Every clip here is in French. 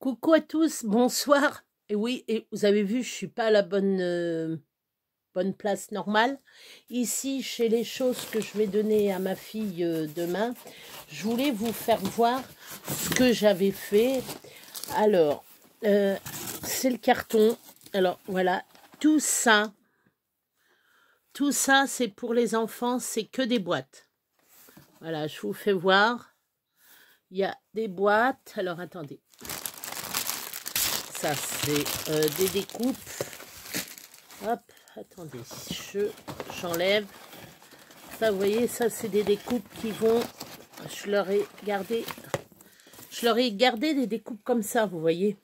Coucou à tous, bonsoir. Et oui, et vous avez vu, je suis pas à la bonne place normale. Ici, chez les choses que je vais donner à ma fille demain, je voulais vous faire voir ce que j'avais fait. Alors, c'est le carton. Alors, voilà, tout ça, c'est pour les enfants, c'est que des boîtes. Voilà, je vous fais voir. Il y a des boîtes. Alors, attendez. Ça, c'est des découpes. Hop, attendez, j'enlève. Ça, vous voyez, ça, c'est des découpes qui vont... Je leur ai gardé des découpes comme ça, vous voyez.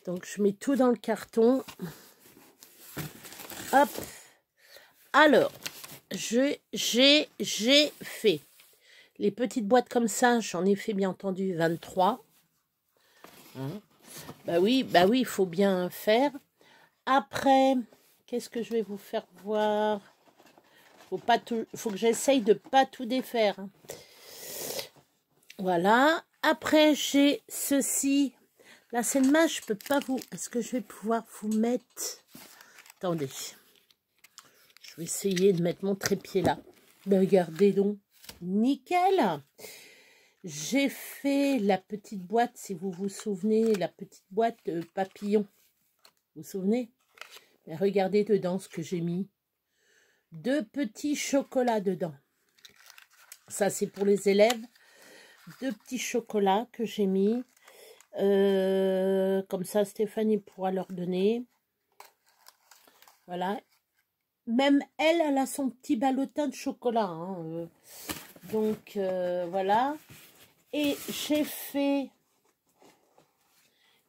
Donc, je mets tout dans le carton. Hop. Alors, j'ai fait les petites boîtes comme ça. J'en ai fait, bien entendu, 23. Hein? Bah oui, il faut bien faire. Après, qu'est-ce que je vais vous faire voir? Faut que j'essaye de pas tout défaire. Hein. Voilà. Après, j'ai ceci. Là, c'est dommage, je peux pas vous... Est-ce que je vais pouvoir vous mettre... Attendez. Je vais essayer de mettre mon trépied là. Mais regardez donc. Nickel. J'ai fait la petite boîte, si vous vous souvenez, la petite boîte papillon. Vous vous souvenez? Mais regardez dedans ce que j'ai mis. 2 petits chocolats dedans. Ça, c'est pour les élèves. 2 petits chocolats que j'ai mis. Comme ça, Stéphanie pourra leur donner. Voilà. Même elle a son petit ballotin de chocolat. Hein. Donc, voilà. Et j'ai fait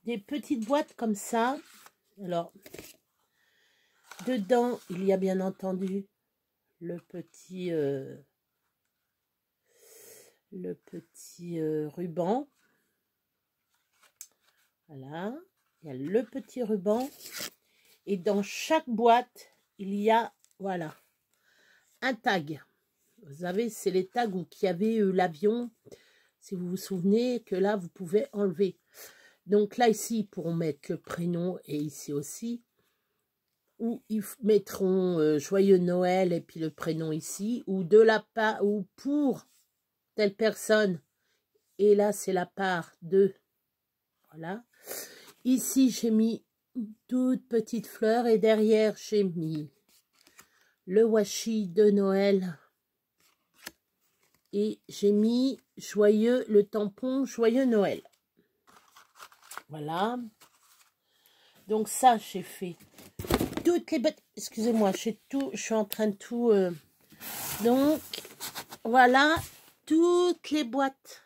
des petites boîtes comme ça. Alors, dedans, il y a bien entendu le petit ruban. Voilà, il y a le petit ruban. Et dans chaque boîte, il y a, voilà, un tag. Vous savez, c'est les tags où il y avait l'avion. Si vous vous souvenez que là, vous pouvez enlever. Donc là, ici, ils pourront mettre le prénom et ici aussi. Ou ils mettront Joyeux Noël et puis le prénom ici. Ou de la part, ou pour telle personne. Et là, c'est la part de... Voilà. Ici, j'ai mis une toute petite fleur. Et derrière, j'ai mis le washi de Noël. Et j'ai mis le tampon Joyeux Noël. Voilà. Donc ça, j'ai fait toutes les boîtes. Excusez-moi, je suis en train de tout... Donc, voilà, toutes les boîtes.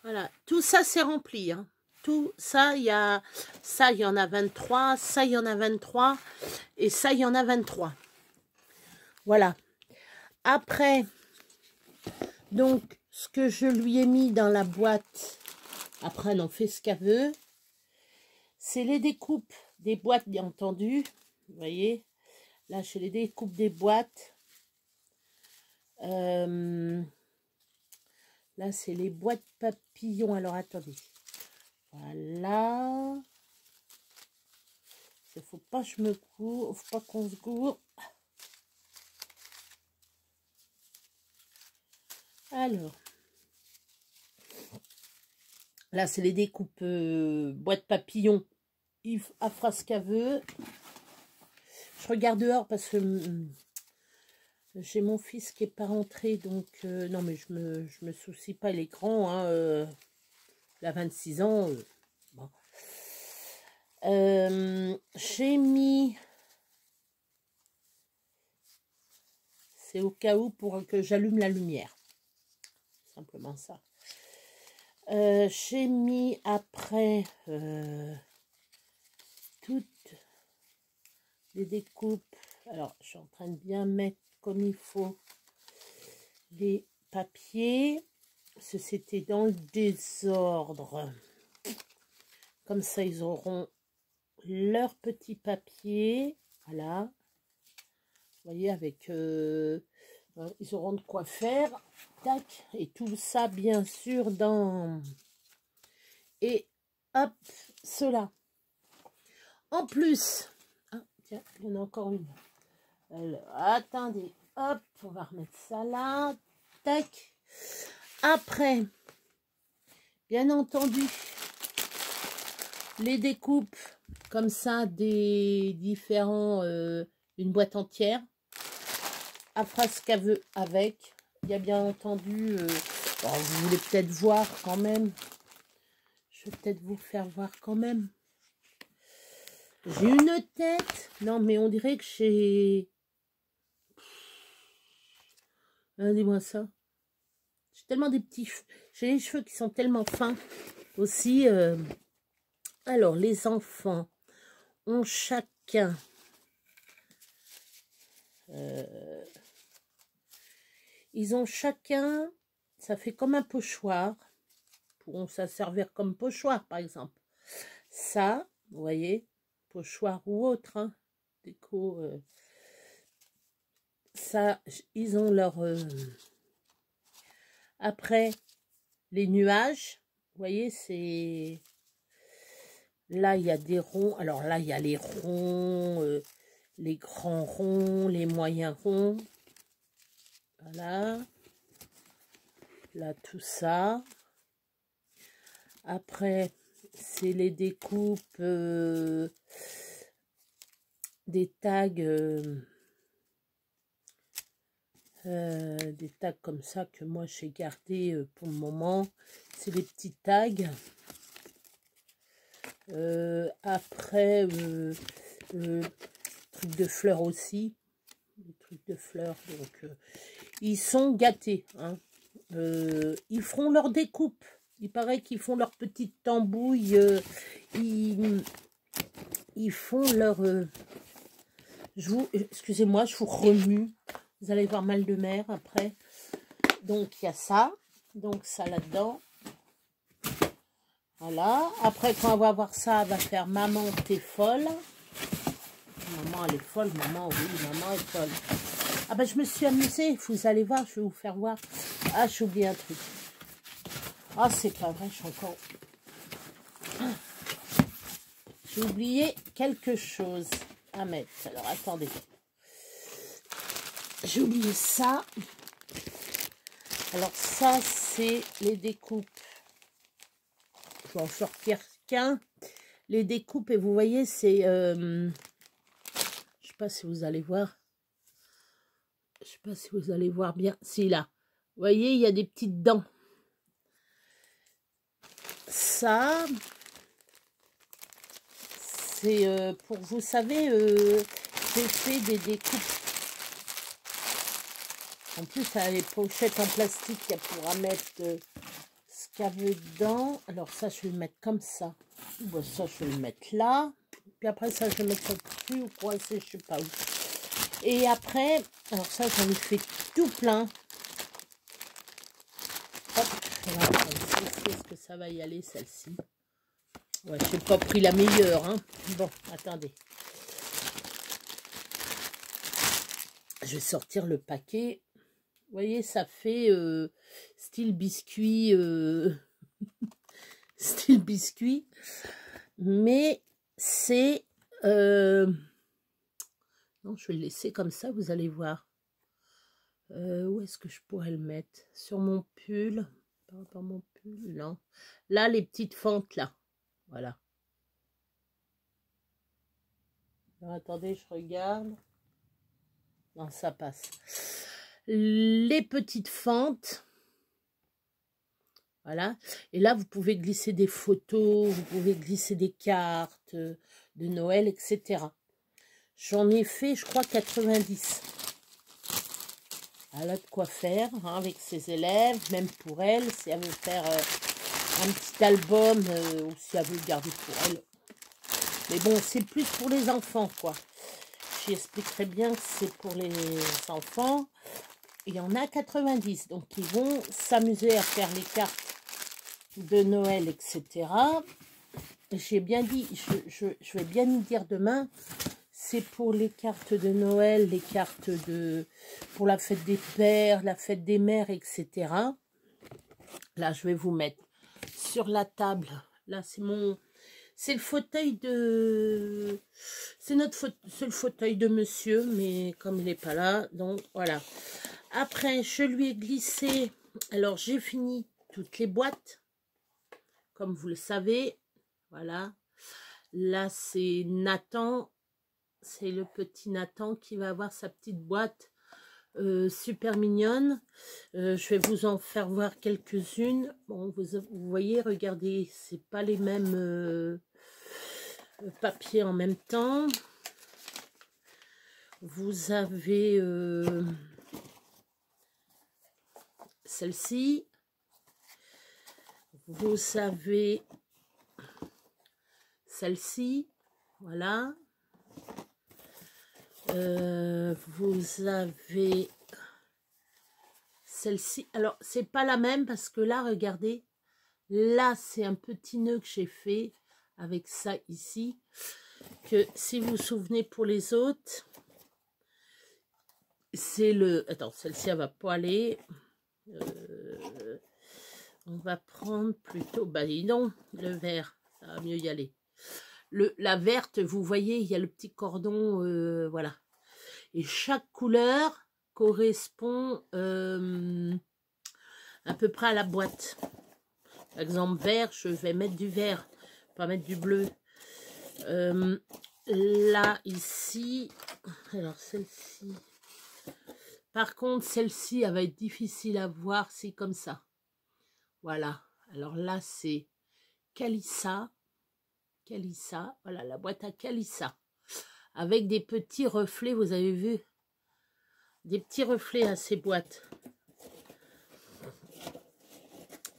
Voilà, tout ça, c'est rempli. Hein. Tout ça, il y en a 23. Ça, il y en a 23. Et ça, il y en a 23. Voilà. Après, donc, ce que je lui ai mis dans la boîte, après, elle en fait ce qu'elle veut. C'est les découpes des boîtes, bien entendu. Vous voyez, là, j'ai les découpes des boîtes. Là, c'est les boîtes papillons. Alors, attendez. Voilà. Il ne faut pas que je me cours. Faut pas qu'on se gourre. Alors. Là, c'est les découpes boîtes papillons. Yves a fera ce qu'elle veut. Je regarde dehors parce que j'ai mon fils qui n'est pas rentré. Donc, non, mais je me soucie pas. Il est grand. Hein, il a 26 ans. Bon. J'ai mis... C'est au cas où pour que j'allume la lumière. Simplement ça. J'ai mis après toutes les découpes. Alors, je suis en train de bien mettre comme il faut les papiers. Parce que c'était dans le désordre. Comme ça, ils auront leur petit papier. Voilà. Vous voyez, avec... ils auront de quoi faire. Tac. Et tout ça, bien sûr, dans... Et hop, cela. En plus, ah, tiens, il y en a encore une. Alors, attendez, hop, on va remettre ça là. Tac. Après, bien entendu, les découpes comme ça des différents, une boîte entière. Elle fera ce qu'elle veut avec. Il y a bien entendu, bon, vous voulez peut-être voir quand même. Je vais peut-être vous faire voir quand même. J'ai une tête. Non, mais on dirait que j'ai... Dis-moi ça. J'ai tellement des petits cheveux. J'ai les cheveux qui sont tellement fins aussi. Alors, les enfants ont chacun... ils ont chacun... Ça fait comme un pochoir. Pourront ça servir comme pochoir, par exemple. Ça, vous voyez, pochoir ou autre, hein, déco. Ça, ils ont leur... Après, les nuages, vous voyez, c'est... Là, il y a des ronds. Alors là, il y a les ronds, les grands ronds, les moyens ronds. Voilà. Là, tout ça. Après, c'est les découpes des tags... des tags comme ça que moi j'ai gardé pour le moment. C'est les petits tags. Après, trucs de fleurs aussi. Les trucs de fleurs. Donc, ils sont gâtés. Hein. Ils feront leur découpe. Il paraît qu'ils font leur petite tambouille. Ils font leur... excusez-moi, je vous remue. Vous allez voir mal de mer après. Donc, il y a ça. Donc, ça là-dedans. Voilà. Après, quand on va voir ça, elle va faire « Maman, t'es folle ». Maman, elle est folle. Maman, oui, maman est folle. Ah ben, je me suis amusée. Vous allez voir, je vais vous faire voir. Ah, j'ai oublié un truc. Ah, c'est pas vrai, je suis encore... J'ai oublié quelque chose à mettre. Alors, attendez. J'ai oublié ça. Alors, ça, c'est les découpes. Je vais en sortir qu'un. Les découpes, et vous voyez, c'est... je sais pas si vous allez voir. Je sais pas si vous allez voir bien. Si, là. Vous voyez, il y a des petites dents. Ça, c'est pour, vous savez, j'ai fait des découpes. En plus, elle a les pochettes en plastique, il pourra mettre ce qu'il y avait dedans. Alors ça, je vais le mettre comme ça. Bon, ça, je vais le mettre là. Puis après, ça, je vais le mettre sur le cul ou coincé, je sais pas où. Et après, alors ça, j'en ai fait tout plein. Hop, voilà, est-ce que ça va y aller, celle-ci? Ouais, je n'ai pas pris la meilleure, hein. Bon, attendez. Je vais sortir le paquet. Vous voyez, ça fait style biscuit. Style biscuit. Mais c'est... non, je vais le laisser comme ça, vous allez voir. Où est-ce que je pourrais le mettre? Sur mon pull. Par rapport à mon pull, non. Là, les petites fentes, là. Voilà. Alors, attendez, je regarde. Non, ça passe. Les petites fentes. Voilà. Et là, vous pouvez glisser des photos, vous pouvez glisser des cartes de Noël, etc. J'en ai fait, je crois, 90. Elle a de quoi faire hein, avec ses élèves, même pour elle, si elle veut faire un petit album ou si elle veut le garder pour elle. Mais bon, c'est plus pour les enfants, quoi. J'expliquerai bien que c'est pour les enfants. Il y en a 90, donc ils vont s'amuser à faire les cartes de Noël, etc. J'ai bien dit, je vais bien y dire demain, c'est pour les cartes de Noël, les cartes pour la fête des pères, la fête des mères, etc. Là, je vais vous mettre sur la table Là, c'est le fauteuil de... C'est le fauteuil de monsieur, mais comme il n'est pas là, donc voilà. Après, je lui ai glissé... Alors, j'ai fini toutes les boîtes, comme vous le savez. Voilà. Là, c'est Nathan. C'est le petit Nathan qui va avoir sa petite boîte super mignonne. Je vais vous en faire voir quelques-unes. Bon, vous voyez, regardez, c'est pas les mêmes papiers en même temps. Vous avez celle-ci. Vous avez celle-ci. Voilà. Vous avez celle-ci. Alors, c'est pas la même parce que là, regardez. Là, c'est un petit nœud que j'ai fait avec ça ici. Que si vous vous souvenez pour les autres, c'est le... Attends, celle-ci, elle va pas aller. On va prendre plutôt... Bah, dis donc, le vert. Ça va mieux y aller. La verte, vous voyez, il y a le petit cordon, voilà. Et chaque couleur correspond à peu près à la boîte. Par exemple, vert, je vais mettre du vert, pas mettre du bleu. Là, ici, alors celle-ci. Par contre, celle-ci, elle va être difficile à voir, c'est comme ça. Voilà. Alors là, c'est Calissa. Calissa, voilà, la boîte à Calissa. Avec des petits reflets, vous avez vu, des petits reflets à ces boîtes.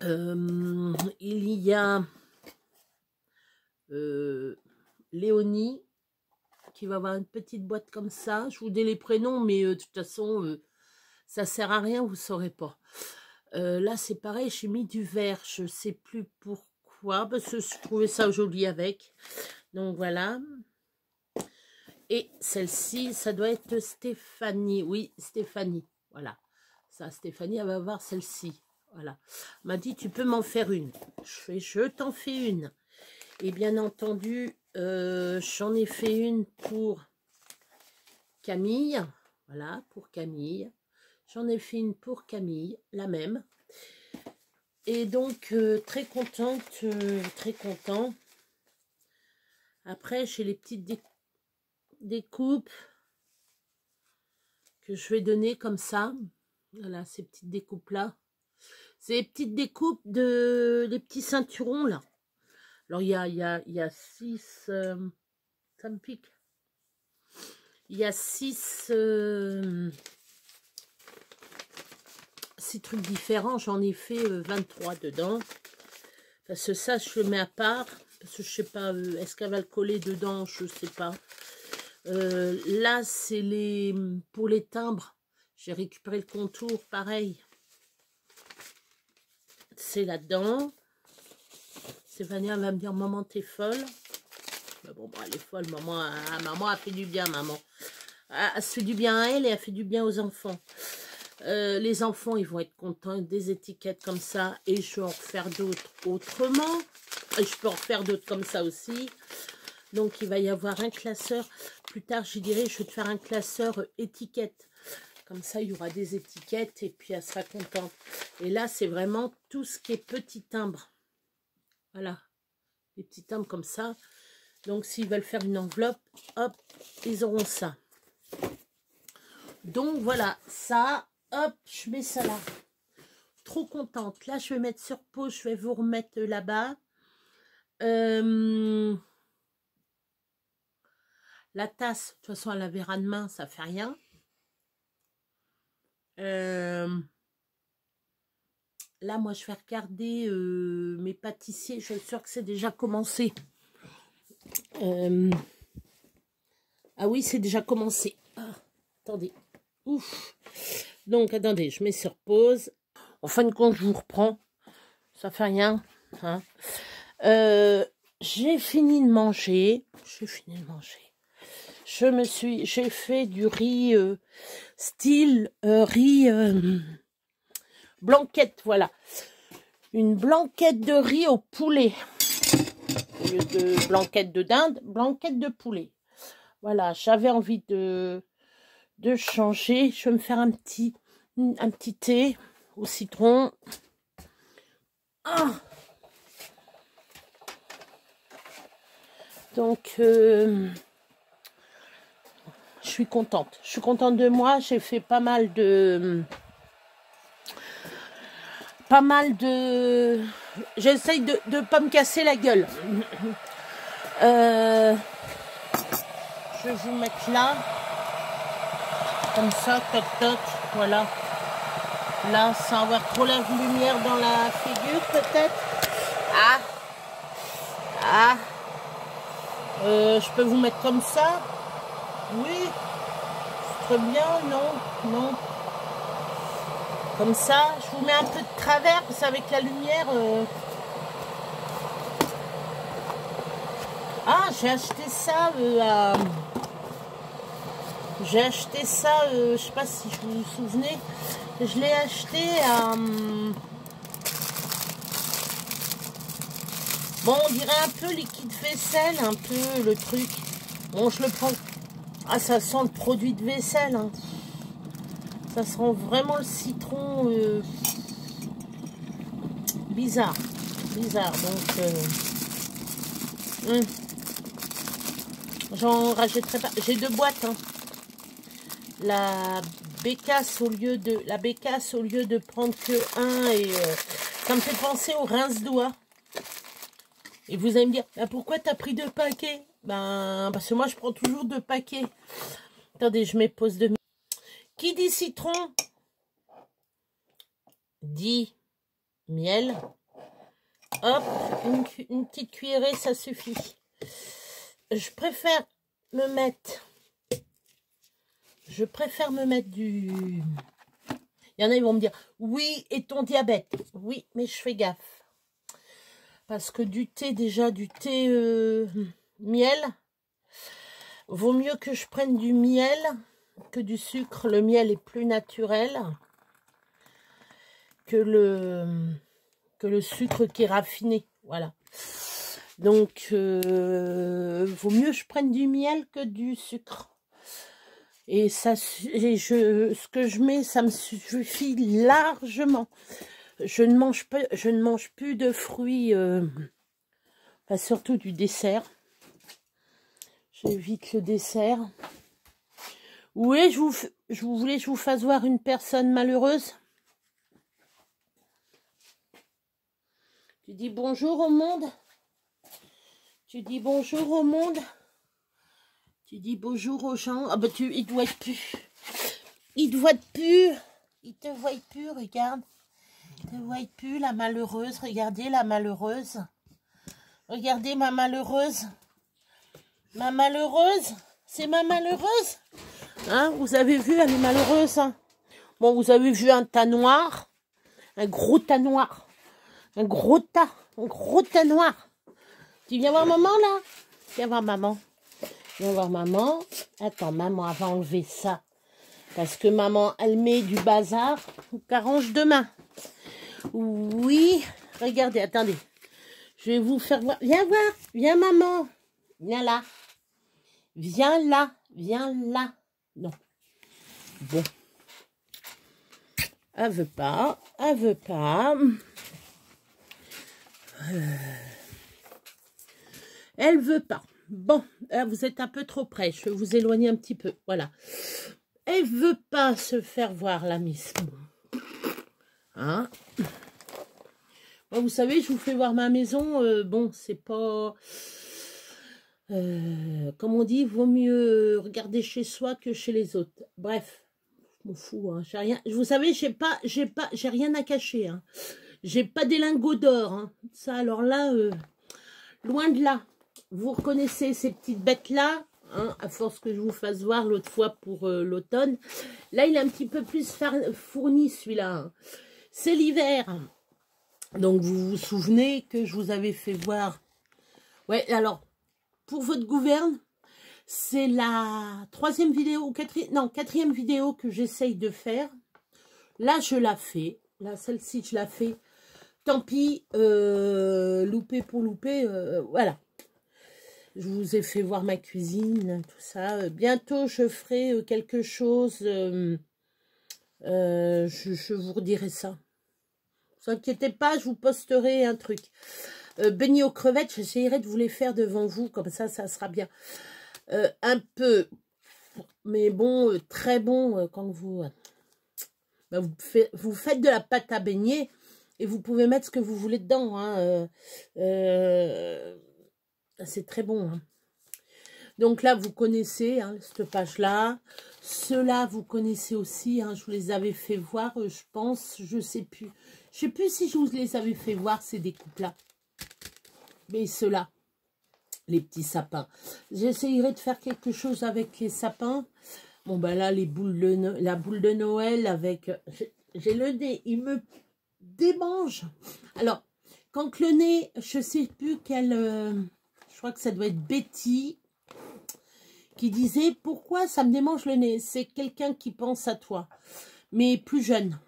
Il y a Léonie qui va avoir une petite boîte comme ça. Je vous dis les prénoms, mais de toute façon, ça sert à rien, vous ne saurez pas. Là, c'est pareil, j'ai mis du vert, je ne sais plus pourquoi, parce que je trouvais ça joli avec. Donc voilà. Et celle-ci, ça doit être Stéphanie. Oui, Stéphanie. Voilà. Ça, Stéphanie, elle va avoir celle-ci. Voilà. Elle m'a dit, tu peux m'en faire une. Je t'en fais une. Et bien entendu, j'en ai fait une pour Camille. Voilà, pour Camille. J'en ai fait une pour Camille, la même. Et donc, très contente, très content. Après, j'ai les petites découpes que je vais donner comme ça. Voilà, ces petites découpes là. C'est les petites découpes de les petits ceinturons là. Alors il y a 6 ça me pique. Il y a 6 trucs différents, j'en ai fait 23 dedans. Parce que ça je le mets à part parce que je sais pas est-ce qu'elle va le coller dedans, je sais pas. Là, c'est pour les timbres. J'ai récupéré le contour, pareil. C'est là-dedans. Stéphanie va me dire, maman, t'es folle. Mais bon, bah, elle est folle, maman. Maman a fait du bien, maman. Elle se fait du bien à elle et elle fait du bien aux enfants. Les enfants, ils vont être contents des étiquettes comme ça. Et je vais en refaire d'autres autrement. Et je peux en refaire d'autres comme ça aussi. Donc, il va y avoir un classeur. Plus tard, je dirais, je vais te faire un classeur étiquette. Comme ça, il y aura des étiquettes et puis elle sera contente. Et là, c'est vraiment tout ce qui est petit timbre. Voilà. Les petits timbres comme ça. Donc, s'ils veulent faire une enveloppe, hop, ils auront ça. Donc, voilà. Ça, hop, je mets ça là. Trop contente. Là, je vais mettre sur pause. Je vais vous remettre là-bas. La tasse, de toute façon, elle la verra demain, ça fait rien. Là, moi, je vais regarder mes pâtissiers. Je suis sûre que c'est déjà commencé. Ah oui, c'est déjà commencé. Ah, attendez. Ouf. Donc, attendez, je mets sur pause. En fin de compte, je vous reprends. Ça fait rien. Hein. J'ai fini de manger. J'ai fait du riz style riz blanquette, voilà. Une blanquette de riz au poulet. au lieu de blanquette de dinde, blanquette de poulet. Voilà, j'avais envie de changer. Je vais me faire un petit thé au citron. Ah, donc, je suis contente. Je suis contente de moi. J'ai fait pas mal de... J'essaye de ne pas me casser la gueule. Je vais vous mettre là. Comme ça, toc toc. Voilà. Là, sans avoir trop la lumière dans la figure, peut-être. Ah. Ah. Je peux vous mettre comme ça. Oui. Très bien. Non. Non. Comme ça, je vous mets un peu de travers, parce qu'avec la lumière... Ah, j'ai acheté ça J'ai acheté ça, je sais pas si vous vous souvenez, je l'ai acheté à... Bon, on dirait un peu liquide vaisselle, un peu le truc. Bon, je le prends... Ah, ça sent le produit de vaisselle, hein. Ça sent vraiment le citron bizarre. Bizarre, donc... J'en rachèterai pas. J'ai 2 boîtes, hein. La bécasse au lieu de prendre que un, et ça me fait penser au rince-doigt. Et vous allez me dire, bah, pourquoi t'as pris 2 paquets? Ben, parce que moi je prends toujours 2 paquets. Attendez, je mets pause de... Qui dit citron dit miel. Hop, une petite cuillerée, ça suffit. Je préfère me mettre du... Il y en a, ils vont me dire, oui, et ton diabète? Oui, mais je fais gaffe. Parce que du thé, déjà, du thé miel, vaut mieux que je prenne du miel que du sucre. Le miel est plus naturel que le sucre qui est raffiné. Voilà. Donc, vaut mieux que je prenne du miel que du sucre. Et ça, ce que je mets, ça me suffit largement. Je ne mange plus de fruits, enfin, surtout du dessert. J'évite le dessert. Oui, je voulais que je vous fasse voir une personne malheureuse. Tu dis bonjour au monde. Tu dis bonjour au monde. Tu dis bonjour aux gens. Ah bah il doit être plus. Il doit être plus. Il te voit plus, regarde. Il te voit plus, la malheureuse. Regardez la malheureuse. Regardez ma malheureuse. Ma malheureuse. C'est ma malheureuse. Hein, vous avez vu, elle est malheureuse. Hein. Bon, vous avez vu un tas noir. Un gros tas noir. Un gros tas noir. Tu viens voir maman, là? Viens voir maman. Viens voir maman. Attends, maman, elle va enlever ça. Parce que maman, elle met du bazar qu'arrange demain. Oui. Regardez, attendez. Je vais vous faire voir. Viens voir. Viens, maman. Viens là. Viens là. Viens là. Non. Bon. Elle veut pas. Elle veut pas. Elle veut pas. Bon, vous êtes un peu trop près. Je vais vous éloigner un petit peu. Voilà. Elle veut pas se faire voir, la miss. Hein? Bon, vous savez, je vous fais voir ma maison. Bon, c'est pas... comme on dit, vaut mieux regarder chez soi que chez les autres. Bref, je m'en fous. Hein. J'ai rien. Vous savez, j'ai rien à cacher. Hein. J'ai pas des lingots d'or. Hein. Ça, alors là, loin de là. Vous reconnaissez ces petites bêtes-là, hein, à force que je vous fasse voir l'autre fois pour l'automne. Là, il est un petit peu plus fourni, celui-là. Hein. C'est l'hiver. Donc, vous vous souvenez que je vous avais fait voir... Ouais, alors, pour votre gouverne, c'est la 3e vidéo, quatrième vidéo que j'essaye de faire. Là, je la fais. Là, celle-ci, je la fais tant pis, loupé pour loupé, voilà. Je vous ai fait voir ma cuisine, tout ça. Bientôt, je ferai quelque chose, je vous redirai ça. Ne vous inquiétez pas, je vous posterai un truc. Beignets aux crevettes, j'essayerai de vous les faire devant vous, comme ça sera bien. Un peu, mais bon, très bon, quand vous... Ben, vous faites de la pâte à beignets et vous pouvez mettre ce que vous voulez dedans. Hein, c'est très bon. Hein. Donc là, vous connaissez hein, cette page-là. Ceux-là, vous connaissez aussi. Hein, je vous les avais fait voir, je pense. Je sais plus. Je sais plus si je vous les avais fait voir, ces découpes-là. Mais ceux-là, les petits sapins. J'essayerai de faire quelque chose avec les sapins. Bon, ben là, la boule de Noël avec... J'ai le nez, il me démange. Alors, quand le nez, je sais plus quelle... je crois que ça doit être Betty qui disait « Pourquoi ça me démange le nez ?» C'est quelqu'un qui pense à toi, mais plus jeune.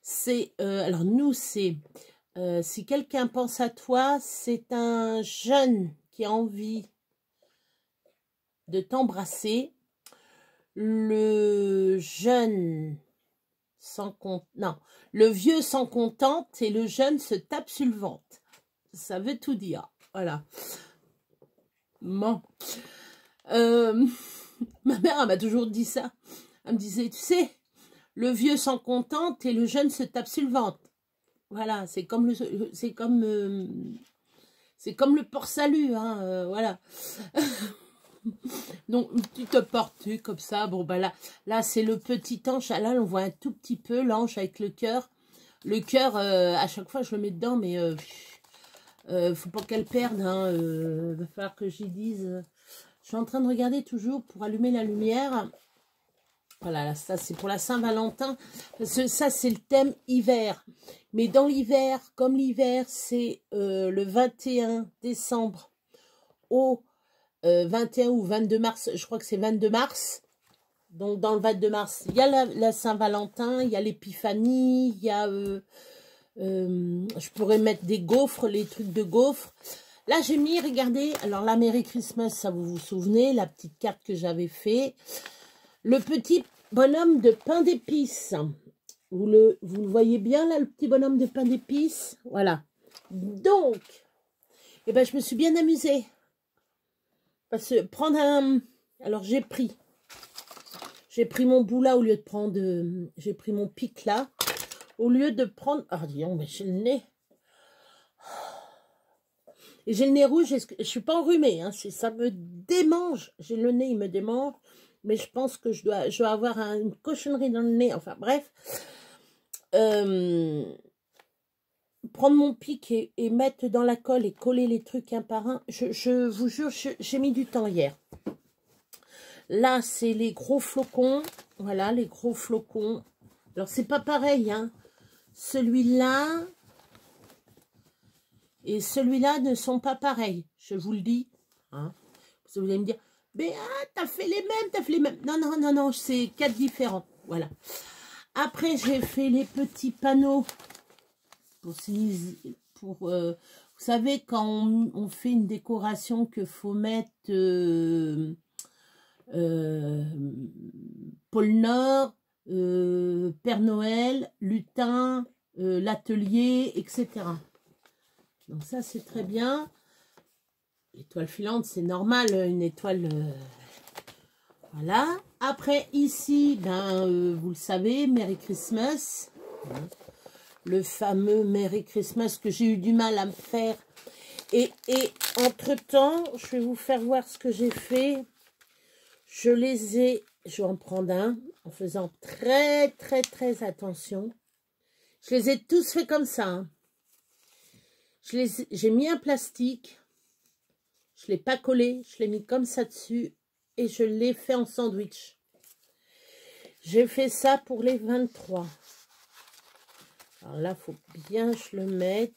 C'est... alors, nous, c'est... si quelqu'un pense à toi, c'est un jeune qui a envie de t'embrasser. Le jeune sans compte, non, le vieux s'en contente et le jeune se tape sur le ventre. Ça veut tout dire. Voilà. Bon. Ma mère, elle m'a toujours dit ça. Elle me disait, tu sais, le vieux s'en contente et le jeune se tape sur le ventre. Voilà, c'est comme le port-salut, hein, voilà. Donc, une petite portée comme ça. Bon, ben là c'est le petit ange. Là, on voit un tout petit peu l'ange avec le cœur. Le cœur, à chaque fois, je le mets dedans, mais faut pas qu'elle perde. Hein, va falloir que j'y dise. Je suis en train de regarder toujours pour allumer la lumière. Voilà, là, ça, c'est pour la Saint-Valentin. Ça, c'est le thème hiver. Mais dans l'hiver, comme l'hiver, c'est le 21 décembre au 21 ou 22 mars, je crois que c'est 22 mars. Donc, dans le 22 mars, il y a la Saint-Valentin, il y a l'épiphanie, il y a... je pourrais mettre des gaufres, les trucs de gaufres. Là, j'ai mis, regardez, alors la Merry Christmas, ça vous vous souvenez, la petite carte que j'avais fait. Le petit bonhomme de pain d'épices. Vous le voyez bien, là, le petit bonhomme de pain d'épices. Voilà. Donc, eh ben, je me suis bien amusée. Parce que prendre un... Alors, j'ai pris mon bout là au lieu de prendre... j'ai pris mon pic là. Au lieu de prendre... Ah, dis donc, mais j'ai le nez. Et j'ai le nez rouge. Je suis pas enrhumée. Hein, ça me démange. J'ai le nez, il me démange. Mais je pense que je dois avoir une cochonnerie dans le nez. Enfin, bref. Prendre mon pic et mettre dans la colle et coller les trucs un par un. Je vous jure, j'ai mis du temps hier. Là, c'est les gros flocons. Voilà, les gros flocons. Alors, c'est pas pareil, hein. Celui-là et celui-là ne sont pas pareils. Je vous le dis. Hein. Vous allez me dire, mais t'as fait les mêmes, t'as fait les mêmes. Non, non, non, non, c'est 4 différents. Voilà. Après, j'ai fait les petits panneaux. Vous savez, quand on fait une décoration, qu'il faut mettre pôle Nord, Père Noël, lutin, l'atelier, etc. Donc ça, c'est très bien. L'étoile filante, c'est normal, une étoile... voilà. Après, ici, ben, vous le savez, Merry Christmas. Le fameux Merry Christmas que j'ai eu du mal à me faire. Et entre-temps, je vais vous faire voir ce que j'ai fait. Je vais en prendre un en faisant très, très, très attention. Je les ai tous fait comme ça. Hein. J'ai mis un plastique. Je ne l'ai pas collé. Je l'ai mis comme ça dessus. Et je l'ai fait en sandwich. J'ai fait ça pour les 23. Alors là, il faut bien que je le mette.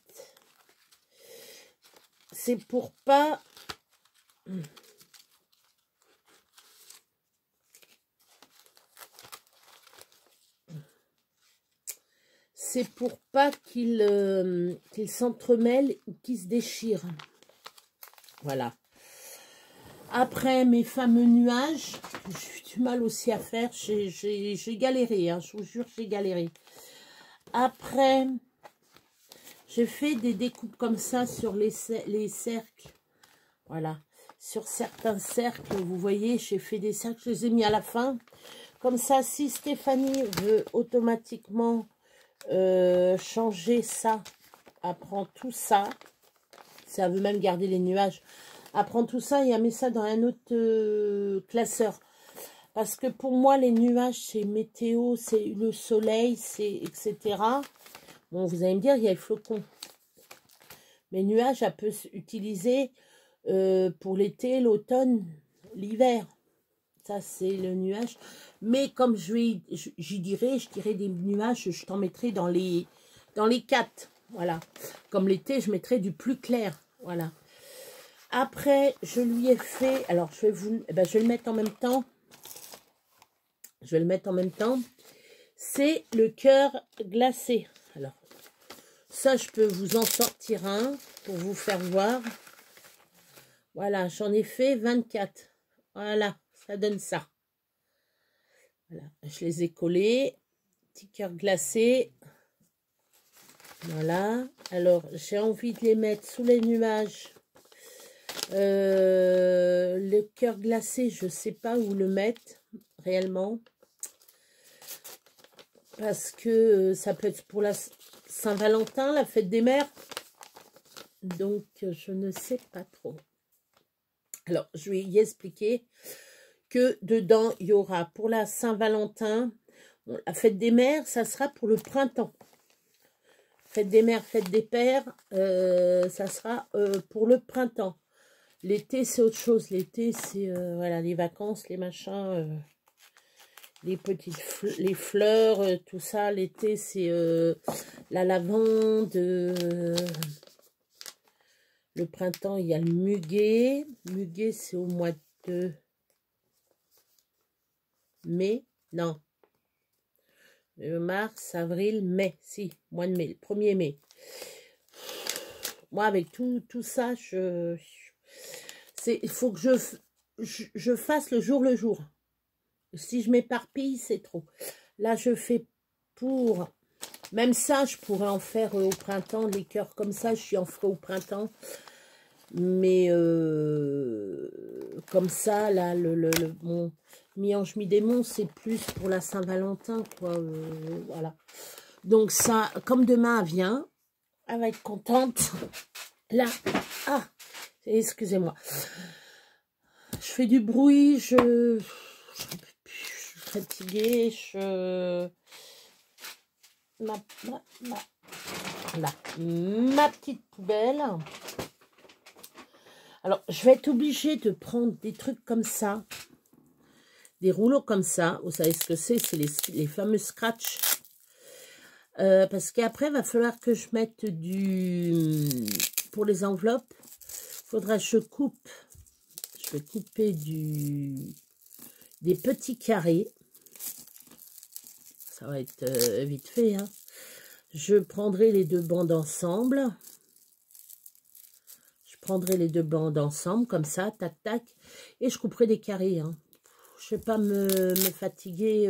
C'est pour pas... c'est pour pas qu'il s'entremêle ou qu'il se déchire. Voilà. Après, mes fameux nuages, j'ai du mal aussi à faire. J'ai galéré, hein, je vous jure, j'ai galéré. Après, j'ai fait des découpes comme ça sur les cercles. Voilà. Sur certains cercles, vous voyez, j'ai fait des cercles, je les ai mis à la fin. Comme ça, si Stéphanie veut automatiquement changer ça, elle prend tout ça. Si elle veut même garder les nuages, elle prend tout ça et elle met ça dans un autre classeur. Parce que pour moi, les nuages, c'est météo, c'est le soleil, c'est etc. Bon, vous allez me dire, il y a les flocons. Mais nuages, elle peut s'utiliser pour l'été, l'automne, l'hiver. Ça, c'est le nuage. Mais comme j'y dirais, je dirais des nuages, je t'en mettrai dans les 4. Voilà. Comme l'été, je mettrai du plus clair. Voilà. Après, je lui ai fait... Alors, je vais le mettre en même temps. Je vais le mettre en même temps. C'est le cœur glacé. Alors, ça, je peux vous en sortir un pour vous faire voir. Voilà, j'en ai fait 24. Voilà, ça donne ça. Voilà, je les ai collés. Petit cœur glacé. Voilà. Alors, j'ai envie de les mettre sous les nuages. Le cœur glacé, je ne sais pas où le mettre réellement. Parce que ça peut être pour la Saint-Valentin, la fête des mères. Donc, je ne sais pas trop. Alors, je vais y expliquer que dedans, il y aura pour la Saint-Valentin, bon, la fête des mères, ça sera pour le printemps. Fête des mères, fête des pères, ça sera pour le printemps. L'été, c'est autre chose. L'été, c'est voilà, les vacances, les machins, les petites les fleurs, tout ça. L'été, c'est la lavande. Le printemps, il y a le muguet. Muguet, c'est au mois de mai. Non. Mars, avril, mai. Si, mois de mai, le 1er mai. Moi, avec tout ça, il faut que je fasse le jour. Si je m'éparpille, c'est trop. Là, je fais pour... Même ça, je pourrais en faire au printemps, les cœurs comme ça, je en ferai au printemps. Mais comme ça, là, mon mi-ange, mi-démon, c'est plus pour la Saint-Valentin, quoi. Voilà. Donc ça, comme demain, elle vient, elle va être contente. Là, ah, excusez-moi. Je fais du bruit, je suis fatiguée, ma petite poubelle. Alors, je vais être obligée de prendre des trucs comme ça, des rouleaux comme ça. Vous savez ce que c'est les fameux scratch. Parce qu'après, il va falloir que je mette pour les enveloppes, il faudra que je coupe. Je vais couper des petits carrés. Ça va être vite fait, hein. Je prendrai les deux bandes ensemble. Je prendrai les deux bandes ensemble, comme ça, tac, tac. Et je couperai des carrés, hein. Je ne vais pas me fatiguer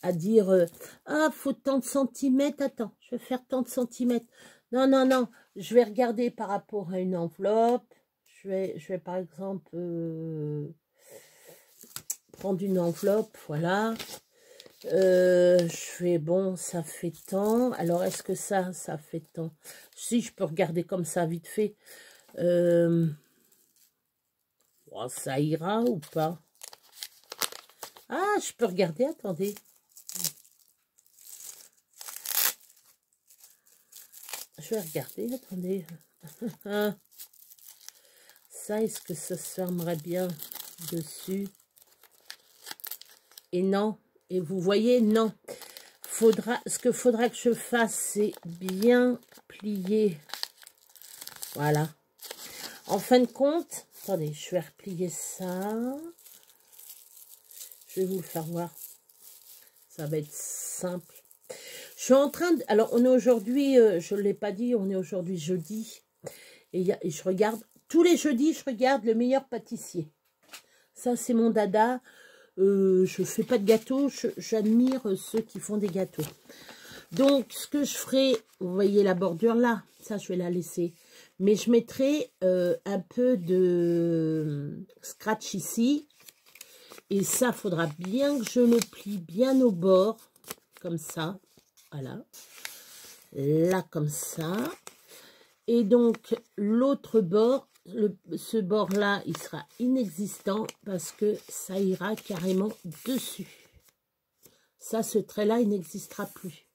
à dire ah, faut tant de centimètres. Attends, je vais faire tant de centimètres. Non, non, non. Je vais regarder par rapport à une enveloppe. Je vais par exemple prendre une enveloppe, voilà. Je fais, bon, ça fait tant. Alors, est-ce que ça fait tant? Si, je peux regarder comme ça, vite fait. Oh, ça ira ou pas? Ah, je peux regarder, attendez. Je vais regarder, attendez. Ça, est-ce que ça se fermerait bien dessus? Et non. Et vous voyez, non. Ce qu'il faudra que je fasse, c'est bien plier. Voilà. En fin de compte, attendez, je vais replier ça. Je vais vous le faire voir. Ça va être simple. Je suis en train de... Alors, on est aujourd'hui, je ne l'ai pas dit, on est aujourd'hui jeudi. Et je regarde, tous les jeudis, je regarde Le Meilleur Pâtissier. Ça, c'est mon dada. Je fais pas de gâteaux, j'admire ceux qui font des gâteaux. Donc, ce que je ferai, vous voyez la bordure là, ça, je vais la laisser. Mais je mettrai un peu de scratch ici. Et ça, faudra bien que je le plie bien au bord, comme ça. Voilà. Là, comme ça. Et donc, l'autre bord, ce bord-là, il sera inexistant parce que ça ira carrément dessus. Ça, ce trait-là, il n'existera plus.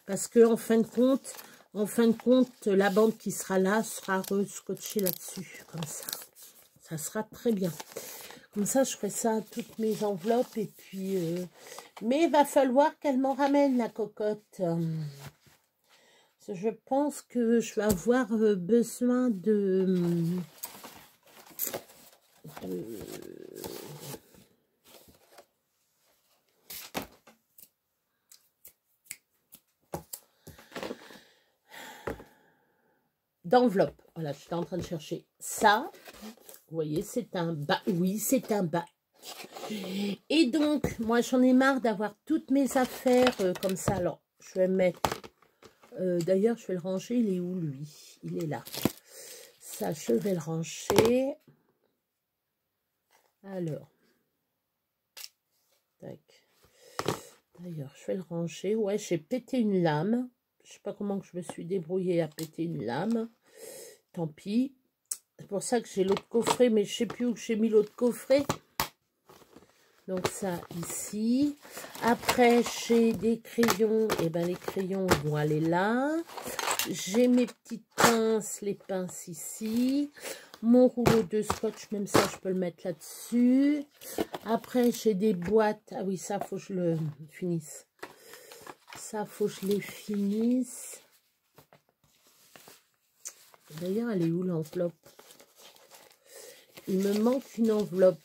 Parce que en fin de compte, la bande qui sera là sera rescotchée là-dessus, comme ça. Ça sera très bien. Comme ça, je ferai ça à toutes mes enveloppes. Et puis, mais il va falloir qu'elle m'en ramène, la cocotte. Je pense que je vais avoir besoin d'enveloppe. Voilà, je suis en train de chercher ça. Vous voyez, c'est un bas. Oui, c'est un bas. Et donc, moi, j'en ai marre d'avoir toutes mes affaires comme ça. Alors, je vais mettre... D'ailleurs, je vais le ranger. Il est où, lui? Il est là. Ça, je vais le ranger. Alors. Tac. D'ailleurs, je vais le ranger. Ouais, j'ai pété une lame. Je sais pas comment que je me suis débrouillée à péter une lame. Tant pis. C'est pour ça que j'ai l'autre coffret, mais je sais plus où j'ai mis l'autre coffret. Donc ça ici. Après, j'ai des crayons. Et ben les crayons vont aller là. J'ai mes petites pinces, les pinces ici. Mon rouleau de scotch, même ça, je peux le mettre là-dessus. Après, j'ai des boîtes. Ah oui, ça, faut que je le finisse. Ça, faut que je les finisse. D'ailleurs, elle est où l'enveloppe? Il me manque une enveloppe.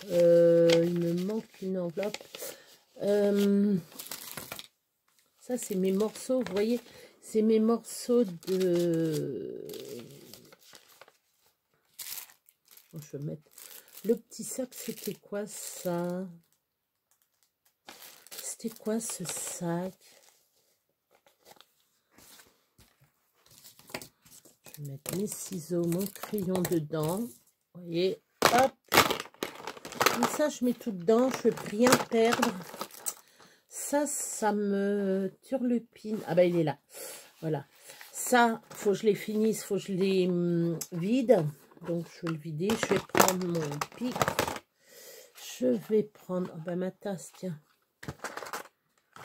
Il me manque une enveloppe. Ça, c'est mes morceaux, vous voyez, c'est mes morceaux de... Bon, je vais mettre... Le petit sac, c'était quoi ça? C'était quoi ce sac? Je vais mettre mes ciseaux, mon crayon dedans. Vous voyez, hop. Comme ça, je mets tout dedans, je ne peux rien perdre. Ça me turlupine. Ah ben, il est là. Voilà. Ça, faut que je les finisse, faut que je les vide. Donc, je vais le vider. Je vais prendre mon pic. Je vais prendre... Oh ben, ma tasse, tiens.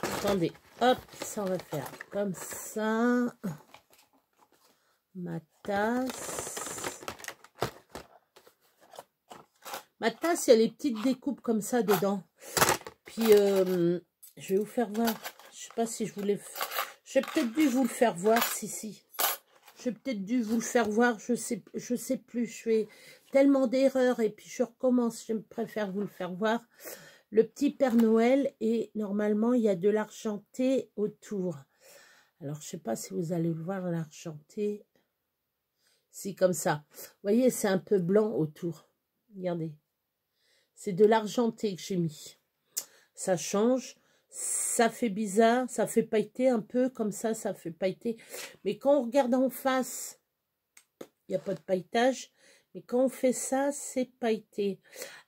Attendez. Hop, ça, on va faire comme ça. Ma tasse. Ma tasse, il y a les petites découpes comme ça dedans. Puis, je vais vous faire voir. Je sais pas si je voulais... J'ai peut-être dû vous le faire voir, si. J'ai peut-être dû vous le faire voir, je sais plus. Je fais tellement d'erreurs et puis je recommence. Je préfère vous le faire voir. Le petit Père Noël et normalement, il y a de l'argenté autour. Alors, je sais pas si vous allez le voir, l'argenté. Si, comme ça. Vous voyez, c'est un peu blanc autour. Regardez. C'est de l'argenté que j'ai mis. Ça change, ça fait bizarre, ça fait pailleter un peu, comme ça fait pailleter. Mais quand on regarde en face, il n'y a pas de pailletage. Mais quand on fait ça, c'est pailleté.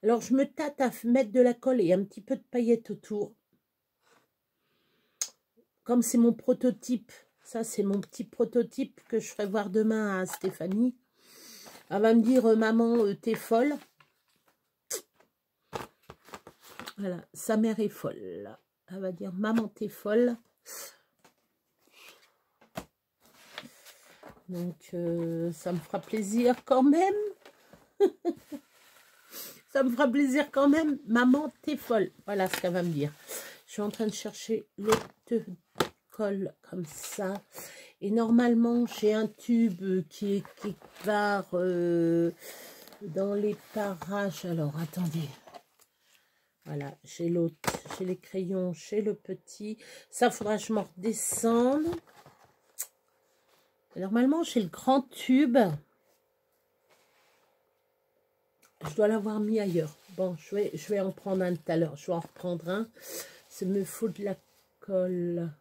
Alors, je me tâte à mettre de la colle et un petit peu de paillettes autour. Comme c'est mon prototype, ça c'est mon petit prototype que je ferai voir demain à Stéphanie. Elle va me dire, maman, t'es folle. Voilà, sa mère est folle. Elle va dire, maman, t'es folle. Donc, ça me fera plaisir quand même. Ça me fera plaisir quand même. Maman, t'es folle. Voilà ce qu'elle va me dire. Je suis en train de chercher l'autre colle comme ça. Et normalement, j'ai un tube qui est quelque part dans les parages. Alors, attendez. Voilà, j'ai l'autre, j'ai les crayons chez le petit. Ça, faudra que je m'en redescende. Normalement, j'ai le grand tube. Je dois l'avoir mis ailleurs. Bon, je vais en prendre un tout à l'heure. Je vais en reprendre un. Ça me faut de la colle.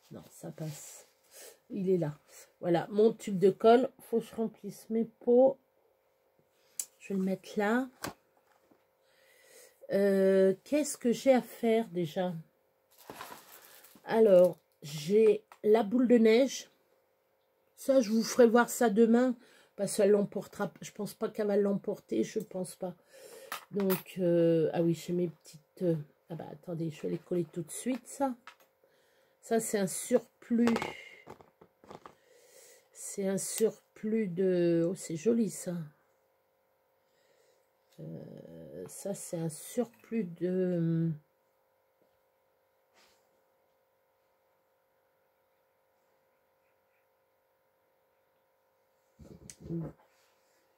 Non, ça passe. Il est là. Voilà, mon tube de colle. Il faut que je remplisse mes pots. Je vais le mettre là. Qu'est-ce que j'ai à faire déjà? Alors, j'ai la boule de neige. Ça, je vous ferai voir ça demain. Parce qu'elle l'emportera. Je pense pas qu'elle va l'emporter. Je pense pas. Donc, ah oui, j'ai mes petites... ah bah, attendez, je vais les coller tout de suite, ça. Ça, c'est un surplus. C'est un surplus de... Oh, c'est joli, ça. Ça, c'est un surplus de...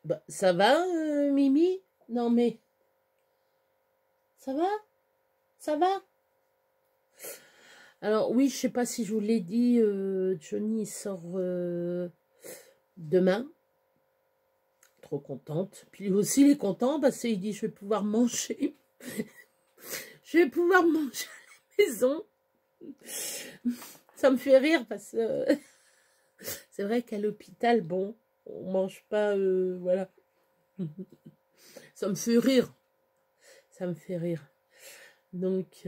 Bah, ça va, Mimi? Non, mais... Ça va? Ça va? Alors, oui, je sais pas si je vous l'ai dit, Johnny sort demain. Trop contente. Puis lui aussi, il est content parce qu'il dit, je vais pouvoir manger. Je vais pouvoir manger à la maison. Ça me fait rire parce que c'est vrai qu'à l'hôpital, bon, on mange pas, voilà. Ça me fait rire. Ça me fait rire. Donc,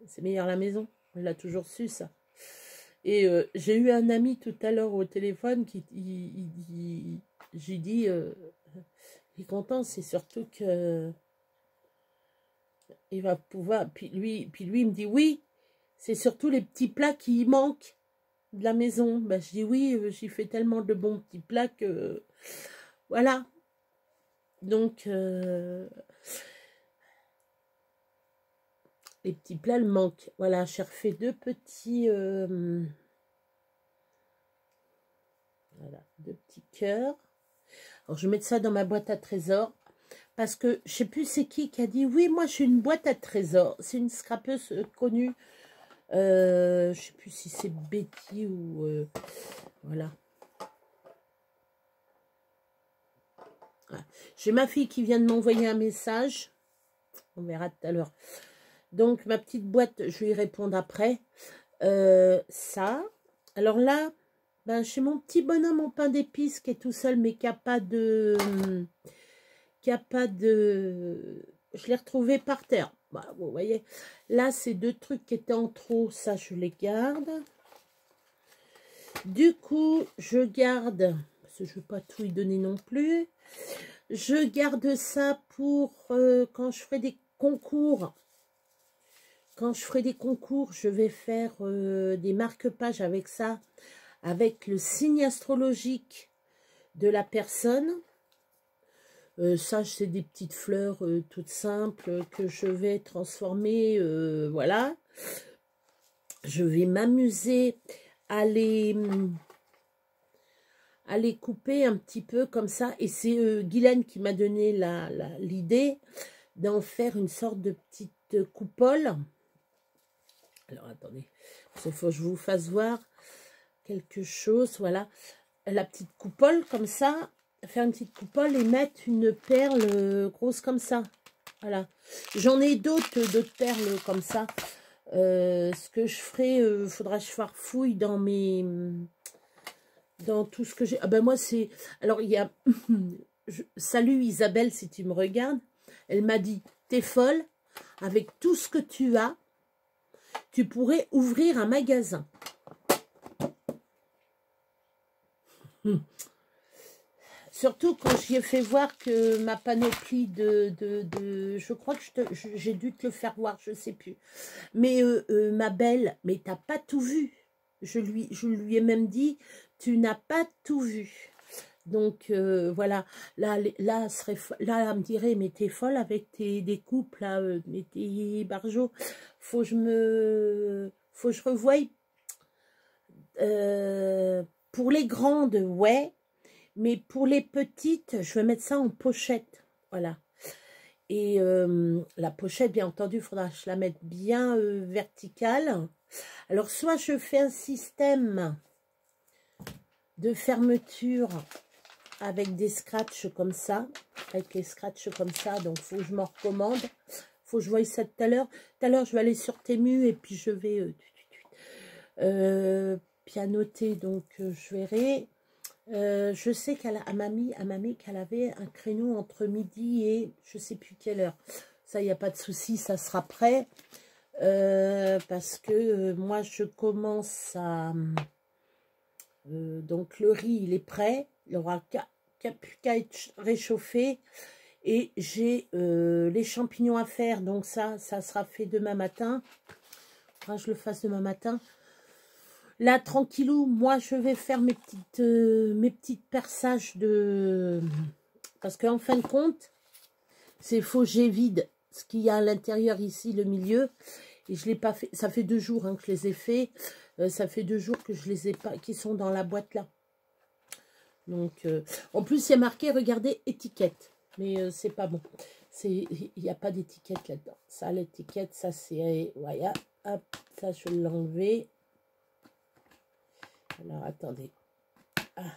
c'est meilleur à la maison. On l'a toujours su, ça. Et j'ai eu un ami tout à l'heure au téléphone qui j'ai dit, il est content, c'est surtout que il va pouvoir. Puis lui, il me dit oui, c'est surtout les petits plats qui manquent de la maison. Ben, je dis oui, j'y fais tellement de bons petits plats que voilà. Donc les petits plats le manquent. Voilà, j'ai refait deux petits voilà, deux petits cœurs. Alors je vais mettre ça dans ma boîte à trésors. Parce que je sais plus c'est qui a dit oui, moi j'ai une boîte à trésors. C'est une scrapeuse connue. Je sais plus si c'est Betty ou voilà. Voilà. J'ai ma fille qui vient de m'envoyer un message. On verra tout à l'heure. Donc ma petite boîte, je vais y répondre après. Ça. Alors là, ben, chez mon petit bonhomme en pain d'épices qui est tout seul mais qui n'a pas de... Je l'ai retrouvé par terre. Bah, vous voyez, là, c'est deux trucs qui étaient en trop. Ça, je les garde. Du coup, je garde... Parce que je ne veux pas tout y donner non plus. Je garde ça pour quand je ferai des concours. Quand je ferai des concours, je vais faire des marque-pages avec ça. Avec le signe astrologique de la personne. Ça, c'est des petites fleurs toutes simples que je vais transformer, voilà. Je vais m'amuser à les couper un petit peu comme ça. Et c'est Guylaine qui m'a donné l'idée d'en faire une sorte de petite coupole. Alors, attendez, il faut que je vous fasse voir quelque chose, voilà. La petite coupole comme ça. Faire une petite coupole et mettre une perle grosse comme ça. Voilà. J'en ai d'autres perles comme ça. Ce que je ferai, faudra que je farfouille dans mes... Dans tout ce que j'ai... Ah ben moi c'est... Alors il y a... Salut Isabelle si tu me regardes. Elle m'a dit, t'es folle. Avec tout ce que tu as, tu pourrais ouvrir un magasin. Surtout quand j'y ai fait voir que ma panoplie je crois que j'ai dû te le faire voir, je sais plus. Mais ma belle, mais t'as pas tout vu. Je lui ai même dit, tu n'as pas tout vu. Donc voilà, là, elle me dirait, mais t'es folle avec tes découpes, là, mais tes barjots. Faut que je revoie. Pour les grandes, ouais. Mais pour les petites, je vais mettre ça en pochette. Voilà. Et la pochette, bien entendu, il faudra que je la mette bien verticale. Alors, soit je fais un système de fermeture avec des scratchs comme ça. Avec les scratchs comme ça. Donc, il faut que je m'en recommande. Il faut que je voie ça tout à l'heure. Tout à l'heure, je vais aller sur Temu et puis je vais pianoter. Donc, je verrai. Je sais qu'elle a mamie qu'elle avait un créneau entre midi et je sais plus quelle heure. Ça, il n'y a pas de souci, ça sera prêt. Parce que moi, je commence à... donc, le riz, il est prêt. Il n'aura plus qu'à être réchauffé. Et j'ai les champignons à faire. Donc, ça sera fait demain matin. Enfin, je le fasse demain matin. Là, tranquillou, moi, je vais faire mes petites perçages de... Parce qu'en fin de compte, c'est faux, j'ai vide ce qu'il y a à l'intérieur ici, le milieu. Et je ne l'ai pas fait. Ça fait 2 jours que je les ai fait. Ça fait 2 jours que je les ai pas, qui sont dans la boîte là. Donc, en plus, il y a marqué, regardez, étiquette. Mais c'est pas bon. Il n'y a pas d'étiquette là-dedans. Ça, l'étiquette, ça, c'est... Voilà, hop, ça, je vais l'enlever. Alors, attendez. Ah.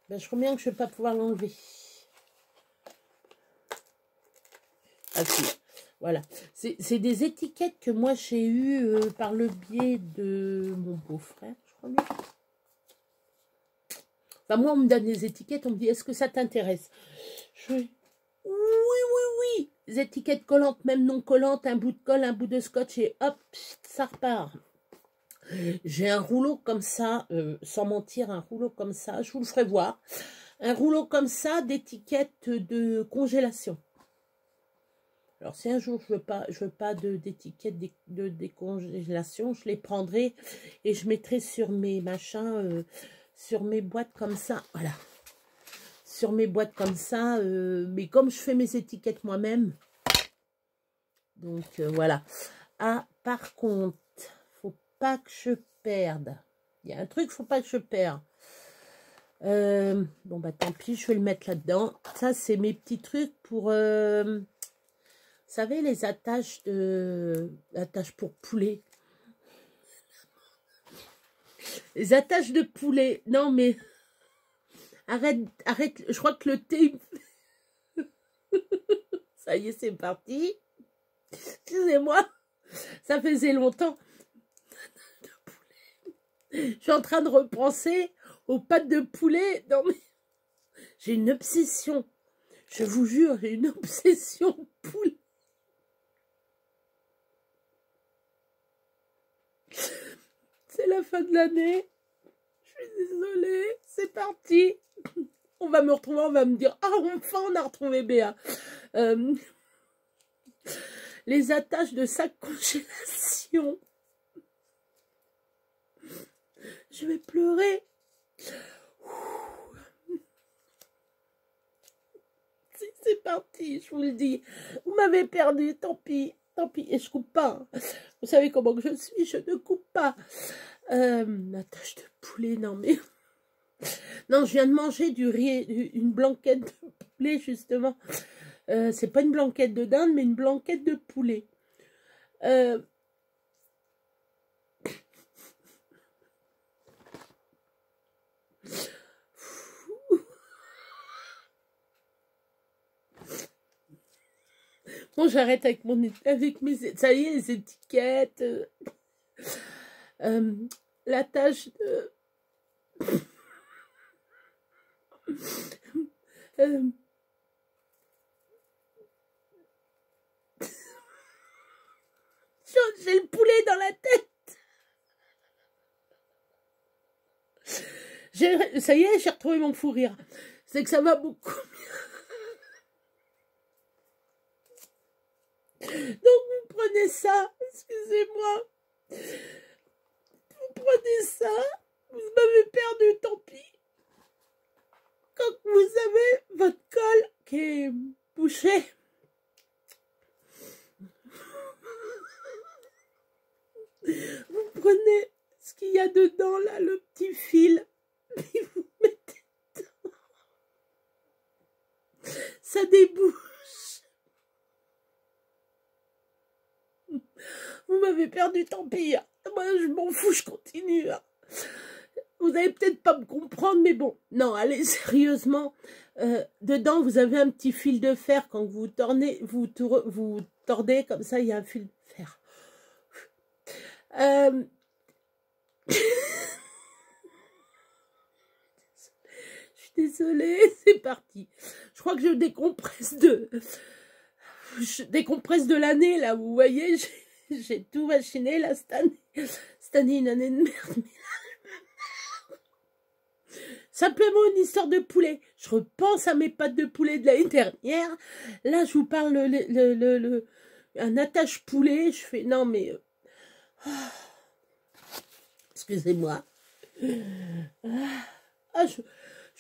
Ben, je crois bien que je ne vais pas pouvoir l'enlever. Ah, si. Voilà. C'est des étiquettes que moi, j'ai eues par le biais de mon beau-frère, je crois bien. Enfin, moi, on me donne des étiquettes, on me dit, est-ce que ça t'intéresse? Je dis, oui, oui, oui. Les étiquettes collantes, même non collantes, un bout de colle, un bout de scotch, et hop, ça repart. J'ai un rouleau comme ça, sans mentir, un rouleau comme ça, je vous le ferai voir. Un rouleau comme ça d'étiquettes de congélation. Alors, si un jour je veux pas d'étiquette de décongélation, je les prendrai et je mettrai sur mes machins, sur mes boîtes comme ça. Voilà. Sur mes boîtes comme ça. Mais comme je fais mes étiquettes moi-même. Donc, voilà. Ah, par contre, faut pas que je perde. Il y a un truc, faut pas que je perde. Bon, bah tant pis, je vais le mettre là-dedans. Ça, c'est mes petits trucs pour... vous savez, les attaches pour poulet. Les attaches de poulet. Non, mais... Arrête. Je crois que le thé... Ça y est, c'est parti. Excusez-moi. Ça faisait longtemps. Je suis en train de repenser aux pâtes de poulet. Non, mais... J'ai une obsession. Je vous jure, j'ai une obsession poulet. C'est la fin de l'année. Je suis désolée. C'est parti. On va me retrouver, on va me dire, ah, enfin, on a retrouvé Béa. Les attaches de sac congélation. Je vais pleurer. C'est parti, je vous le dis. Vous m'avez perdu, tant pis. Tant pis, et je coupe pas. Vous savez comment que je suis, je ne coupe pas. Attache de poulet, non mais... Non, je viens de manger du riz, une blanquette de poulet, justement. C'est pas une blanquette de dinde, mais une blanquette de poulet. Bon, j'arrête avec mes... Ça y est, les étiquettes. La tâche de... J'ai le poulet dans la tête. Ça y est, j'ai retrouvé mon fou rire. C'est que ça va beaucoup mieux. Donc, vous prenez ça. Excusez-moi. Vous prenez ça. Vous m'avez perdu, tant pis. Quand vous avez votre colle qui est bouchée. Vous prenez ce qu'il y a dedans, là, le petit fil. Puis vous mettez Ça débouche. Vous m'avez perdu, tant pis. Moi, je m'en fous, je continue. Vous n'allez peut-être pas me comprendre, mais bon. Non, allez, sérieusement. Dedans, vous avez un petit fil de fer. Quand vous tournez, vous tordez, comme ça, il y a un fil de fer. Je suis désolée, c'est parti. Je crois que je décompresse de l'année, là, vous voyez, j'ai tout machiné, là, cette année. Cette année, une année de merde. Simplement une histoire de poulet. Je repense à mes pâtes de poulet de l'année dernière. Là, je vous parle un attache poulet. Je fais, non, mais... excusez-moi. Je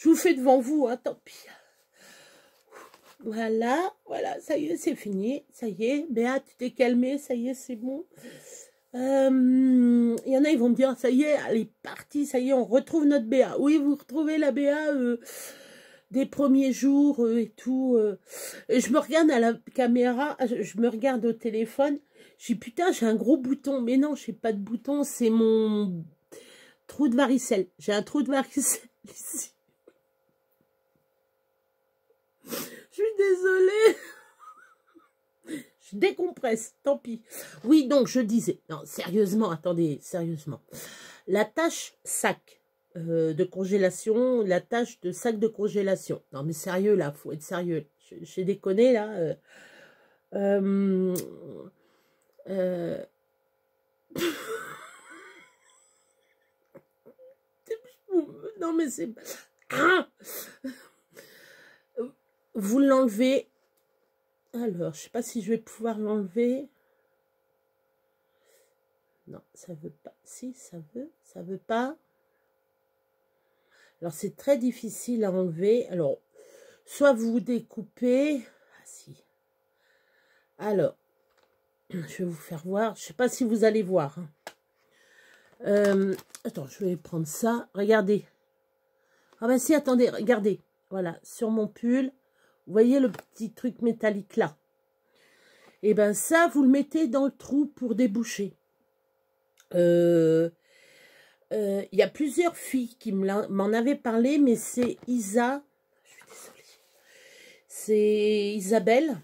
vous fais devant vous, hein, tant pis. Voilà, ça y est, c'est fini. Ça y est, Béa, tu t'es calmée, ça y est, c'est bon. Il y en a, ils vont me dire, ça y est, elle est partie, ça y est, on retrouve notre Béa. Oui, vous retrouvez la Béa des premiers jours et tout. Et je me regarde à la caméra, je me regarde au téléphone. Je dis, putain, j'ai un gros bouton. Mais non, je n'ai pas de bouton, c'est mon trou de varicelle. J'ai un trou de varicelle ici. Je suis désolée. Je décompresse, tant pis. Oui, donc je disais, non, sérieusement, attendez, sérieusement. La tâche sac de congélation, la tâche de sac de congélation. Non, mais sérieux, là, faut être sérieux. J'ai déconné, là. Non, mais c'est... Ah, vous l'enlevez. Alors, je sais pas si je vais pouvoir l'enlever. Non, ça veut pas. Si, ça veut pas. Alors, c'est très difficile à enlever. Alors, soit vous découpez. Ah, si. Alors, je vais vous faire voir. Je sais pas si vous allez voir. Attends, je vais prendre ça. Regardez. Ah ben si, attendez, regardez. Voilà, sur mon pull. Vous voyez le petit truc métallique là. Et ben ça, vous le mettez dans le trou pour déboucher. Il y a plusieurs filles qui m'en avaient parlé, mais c'est Isa. Je suis désolée. C'est Isabelle.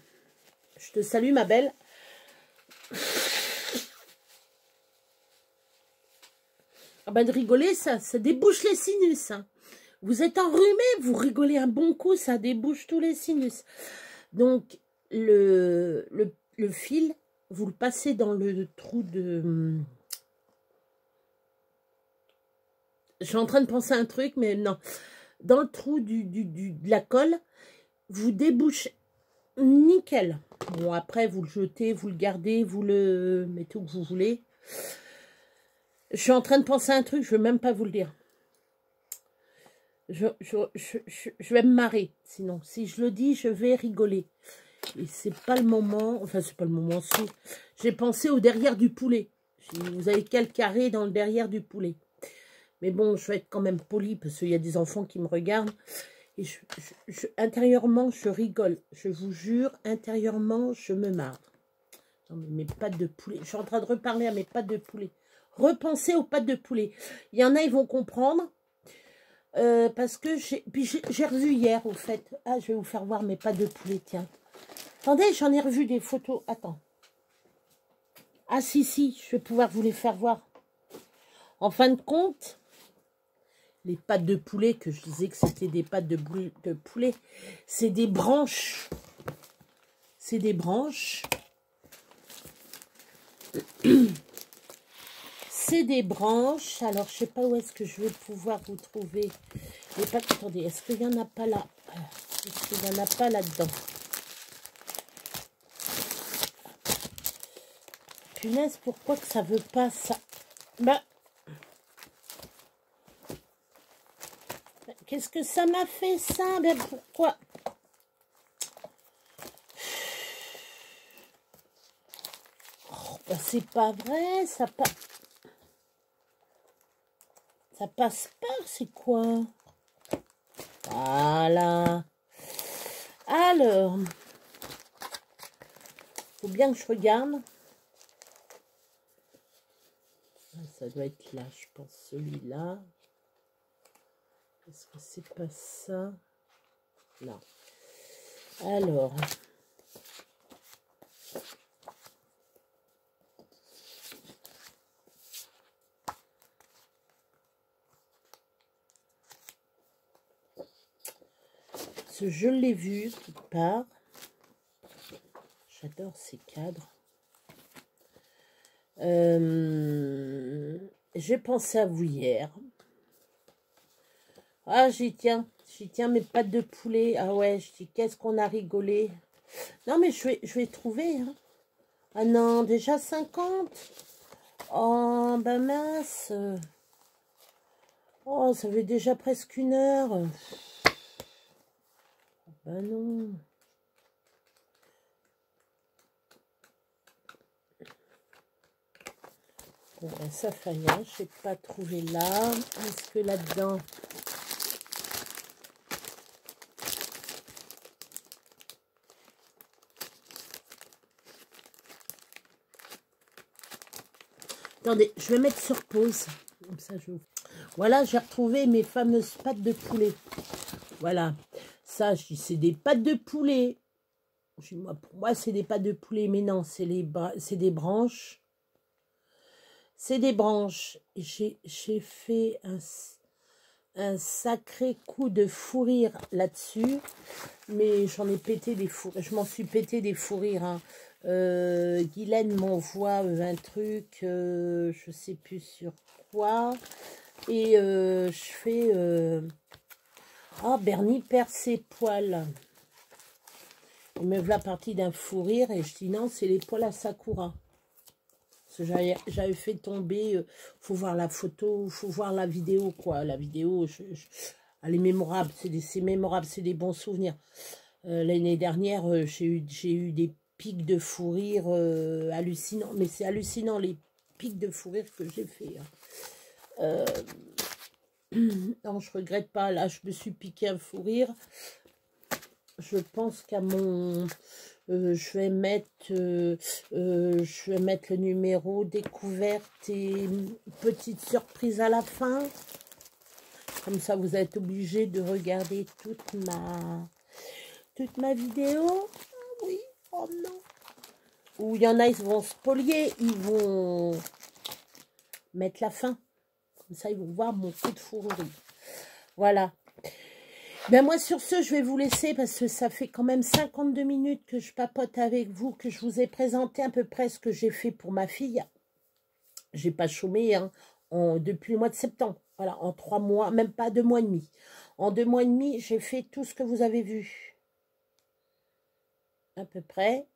Je te salue, ma belle. Ah ben de rigoler, ça débouche les sinus. Hein. Vous êtes enrhumé, vous rigolez un bon coup, ça débouche tous les sinus. Donc, le fil, vous le passez dans le trou de... Je suis en train de penser à un truc, mais non. Dans le trou de la colle, vous débouchez nickel. Bon, après, vous le jetez, vous le gardez, vous le mettez où vous voulez. Je suis en train de penser à un truc, je ne veux même pas vous le dire. Je vais me marrer, sinon. Si je le dis, je vais rigoler. Et c'est pas le moment, enfin, c'est pas le moment, si. J'ai pensé au derrière du poulet. Vous avez quel carré dans le derrière du poulet. Mais bon, je vais être quand même polie, parce qu'il y a des enfants qui me regardent. Et intérieurement, je rigole. Je vous jure, intérieurement, je me marre. Non, mais mes pâtes de poulet. Je suis en train de reparler à mes pâtes de poulet. Repensez aux pâtes de poulet. Il y en a, ils vont comprendre. Parce que j'ai revu hier, au fait. Ah, je vais vous faire voir mes pâtes de poulet, tiens. Attendez, j'en ai revu des photos. Attends. Ah, si, je vais pouvoir vous les faire voir. En fin de compte, les pâtes de poulet, que je disais que c'était des pâtes de poulet, c'est des branches. C'est des branches. C'est des branches. Alors, je sais pas où est-ce que je vais pouvoir vous trouver les pâtes. Attendez, est-ce qu'il n'y en a pas là? Est-ce qu'il n'y en a pas là-dedans? Punaise, pourquoi que ça veut pas ça? Bah, qu'est-ce que ça m'a fait ça? Ben pourquoi? Oh, ben c'est pas vrai, ça passe pas, c'est quoi? Voilà. Alors, faut bien que je regarde. Ça doit être là, je pense, celui-là. Est-ce que c'est pas ça? Non. Alors. Je l'ai vu quelque part. J'adore ces cadres. J'ai pensé à vous hier. Ah, j'y tiens mes pattes de poulet. Ah ouais, je dis, qu'est-ce qu'on a rigolé. Non, mais je vais trouver. Hein. Ah non, déjà 50. Oh, ben mince. Oh, ça fait déjà presque 1 heure. Ben non. Bon, ben ça fait rien. Je n'ai pas trouvé là. Est-ce que là-dedans... Attendez, je vais mettre sur pause. Comme ça, voilà, j'ai retrouvé mes fameuses pattes de poulet. Voilà. Ça, je dis, c'est des pattes de poulet. Pour moi, c'est des pattes de poulet. Mais non, c'est des branches. C'est des branches. J'ai fait un sacré coup de fou rire là-dessus. Mais j'en ai pété des fous. Je m'en suis pété des fous rires. Hein. Guylaine m'envoie un truc, je sais plus sur quoi. Et je fais... Oh, Bernie perd ses poils. Il me voilà partie d'un fou rire et je dis non, c'est les poils à Sakura. J'avais fait tomber, faut voir la photo, faut voir la vidéo, quoi. La vidéo, elle est mémorable, c'est mémorable, c'est des bons souvenirs. L'année dernière, j'ai eu des pics de fou rire hallucinants, mais c'est hallucinant les pics de fou rire que j'ai fait. Hein. Non, je regrette pas, là, je me suis piqué un fou rire. Je pense qu'à mon... je vais mettre le numéro découverte et petite surprise à la fin. Comme ça, vous êtes obligé de regarder toute ma vidéo. Ah oui, oh non. Ou il y en a, ils vont spolier, ils vont mettre la fin. Comme ça, ils vont voir mon coup de fourrerie. Voilà. Ben moi, sur ce, je vais vous laisser parce que ça fait quand même 52 minutes que je papote avec vous, que je vous ai présenté à peu près ce que j'ai fait pour ma fille. J'ai pas chômé hein, depuis le mois de septembre. Voilà, en 3 mois, même pas 2 mois et demi. En 2 mois et demi, j'ai fait tout ce que vous avez vu. À peu près.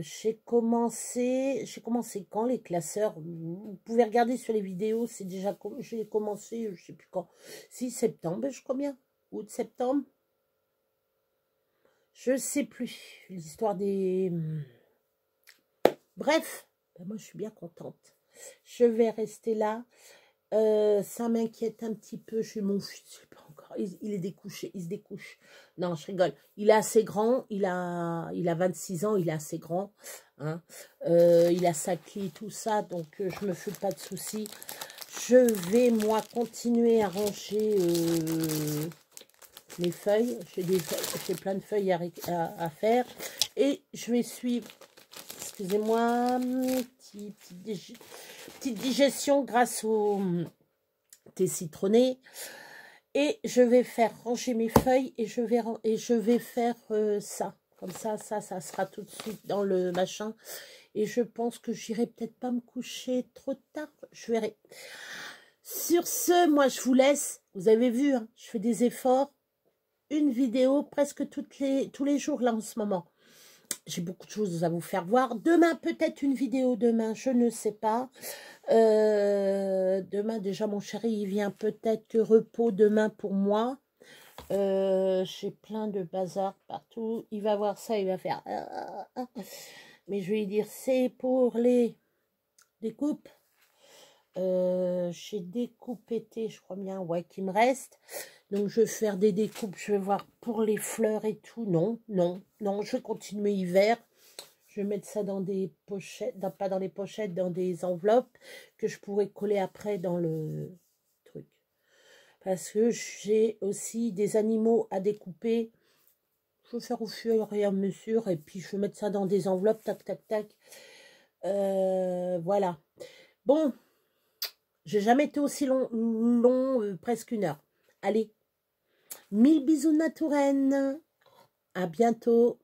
J'ai commencé quand les classeurs, vous pouvez regarder sur les vidéos, c'est déjà, j'ai commencé, je sais plus quand, 6 septembre, je crois bien, août, septembre, je sais plus, l'histoire des... Bref, ben moi je suis bien contente, je vais rester là, ça m'inquiète un petit peu, je suis mon fils, je sais pas encore, il est découché, il se découche. Non, je rigole. Il est assez grand, il a 26 ans, il est assez grand. Hein. Il a sa clé, tout ça, donc je me fais pas de soucis. Je vais, moi, continuer à ranger les feuilles. J'ai plein de feuilles à faire. Et je vais suivre, excusez-moi, petite digestion grâce au thé citronné. Et je vais faire ranger mes feuilles et je vais faire ça. Comme ça sera tout de suite dans le machin. Et je pense que j'irai peut-être pas me coucher trop tard. Je verrai. Sur ce, moi je vous laisse. Vous avez vu, hein, je fais des efforts. Une vidéo presque tous les jours là en ce moment. J'ai beaucoup de choses à vous faire voir. Demain, peut-être une vidéo demain, je ne sais pas. Demain, déjà, mon chéri, il vient peut-être repos demain pour moi. J'ai plein de bazar partout. Il va voir ça, il va faire... Mais je vais lui dire, c'est pour les découpes. J'ai découpé, je crois bien, ouais, qu'il me reste. Donc, je vais faire des découpes, je vais voir pour les fleurs et tout. Non, non, non, je vais continuer hiver. Je vais mettre ça dans des pochettes, pas dans les pochettes, dans des enveloppes que je pourrais coller après dans le truc. Parce que j'ai aussi des animaux à découper. Je vais faire au fur et à mesure. Et puis, je vais mettre ça dans des enveloppes, tac, tac, tac. Voilà. Bon, j'ai jamais été aussi long, presque 1 heure. Allez, 1000 bisous Natouraine. À bientôt.